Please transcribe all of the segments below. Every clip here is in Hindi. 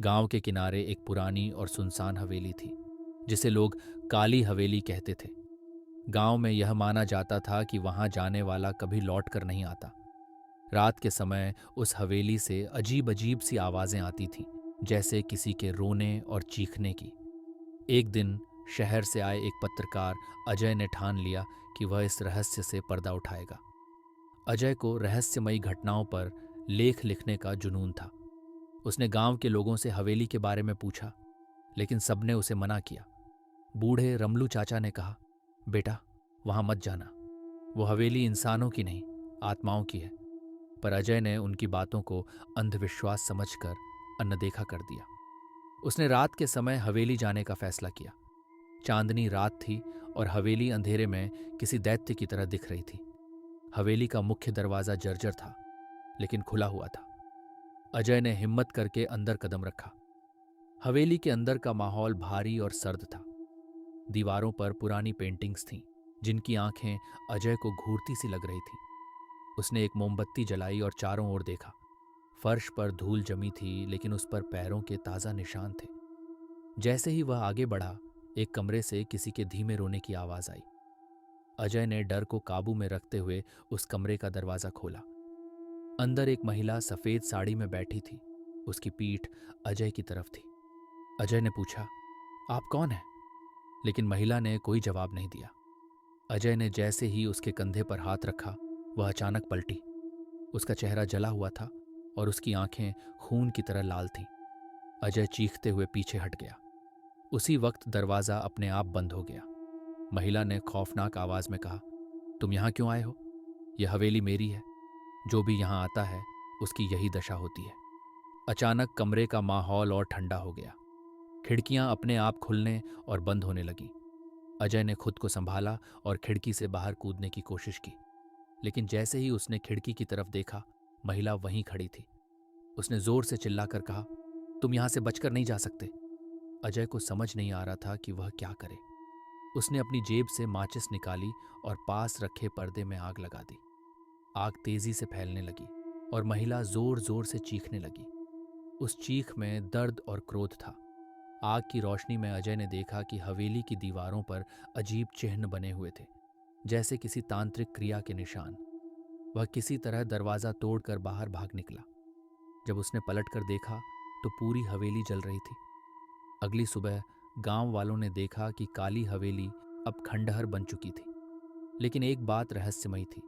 गांव के किनारे एक पुरानी और सुनसान हवेली थी, जिसे लोग काली हवेली कहते थे। गांव में यह माना जाता था कि वहां जाने वाला कभी लौट कर नहीं आता। रात के समय उस हवेली से अजीब अजीब सी आवाजें आती थीं, जैसे किसी के रोने और चीखने की। एक दिन शहर से आए एक पत्रकार अजय ने ठान लिया कि वह इस रहस्य से पर्दा उठाएगा। अजय को रहस्यमयी घटनाओं पर लेख लिखने का जुनून था। उसने गांव के लोगों से हवेली के बारे में पूछा, लेकिन सबने उसे मना किया। बूढ़े रमलू चाचा ने कहा, बेटा, वहां मत जाना। वो हवेली इंसानों की नहीं, आत्माओं की है। पर अजय ने उनकी बातों को अंधविश्वास समझकर अनदेखा कर दिया। उसने रात के समय हवेली जाने का फैसला किया। चांदनी रात थी और हवेली अंधेरे में किसी दैत्य की तरह दिख रही थी। हवेली का मुख्य दरवाजा जर्जर था, लेकिन खुला हुआ था। अजय ने हिम्मत करके अंदर कदम रखा। हवेली के अंदर का माहौल भारी और सर्द था। दीवारों पर पुरानी पेंटिंग्स थीं, जिनकी आंखें अजय को घूरती सी लग रही थीं। उसने एक मोमबत्ती जलाई और चारों ओर देखा। फर्श पर धूल जमी थी, लेकिन उस पर पैरों के ताजा निशान थे। जैसे ही वह आगे बढ़ा, एक कमरे से किसी के धीमे रोने की आवाज आई। अजय ने डर को काबू में रखते हुए उस कमरे का दरवाजा खोला। अंदर एक महिला सफेद साड़ी में बैठी थी। उसकी पीठ अजय की तरफ थी। अजय ने पूछा, आप कौन हैं? लेकिन महिला ने कोई जवाब नहीं दिया। अजय ने जैसे ही उसके कंधे पर हाथ रखा, वह अचानक पलटी। उसका चेहरा जला हुआ था और उसकी आंखें खून की तरह लाल थीं। अजय चीखते हुए पीछे हट गया। उसी वक्त दरवाजा अपने आप बंद हो गया। महिला ने खौफनाक आवाज में कहा, तुम यहां क्यों आए हो? यह हवेली मेरी है। जो भी यहां आता है, उसकी यही दशा होती है। अचानक कमरे का माहौल और ठंडा हो गया। खिड़कियां अपने आप खुलने और बंद होने लगीं। अजय ने खुद को संभाला और खिड़की से बाहर कूदने की कोशिश की, लेकिन जैसे ही उसने खिड़की की तरफ देखा, महिला वहीं खड़ी थी। उसने जोर से चिल्लाकर कहा, तुम यहां से बचकर नहीं जा सकते। अजय को समझ नहीं आ रहा था कि वह क्या करे। उसने अपनी जेब से माचिस निकाली और पास रखे पर्दे में आग लगा दी। आग तेजी से फैलने लगी और महिला जोर जोर से चीखने लगी। उस चीख में दर्द और क्रोध था। आग की रोशनी में अजय ने देखा कि हवेली की दीवारों पर अजीब चिन्ह बने हुए थे, जैसे किसी तांत्रिक क्रिया के निशान। वह किसी तरह दरवाजा तोड़कर बाहर भाग निकला। जब उसने पलटकर देखा तो पूरी हवेली जल रही थी। अगली सुबह गांव वालों ने देखा कि काली हवेली अब खंडहर बन चुकी थी। लेकिन एक बात रहस्यमयी थी।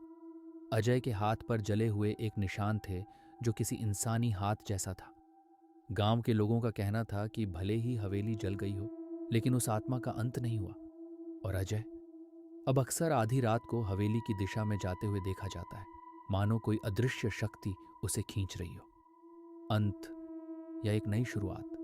अजय के हाथ पर जले हुए एक निशान थे, जो किसी इंसानी हाथ जैसा था। गांव के लोगों का कहना था कि भले ही हवेली जल गई हो, लेकिन उस आत्मा का अंत नहीं हुआ। और अजय अब अक्सर आधी रात को हवेली की दिशा में जाते हुए देखा जाता है, मानो कोई अदृश्य शक्ति उसे खींच रही हो। अंत या एक नई शुरुआत?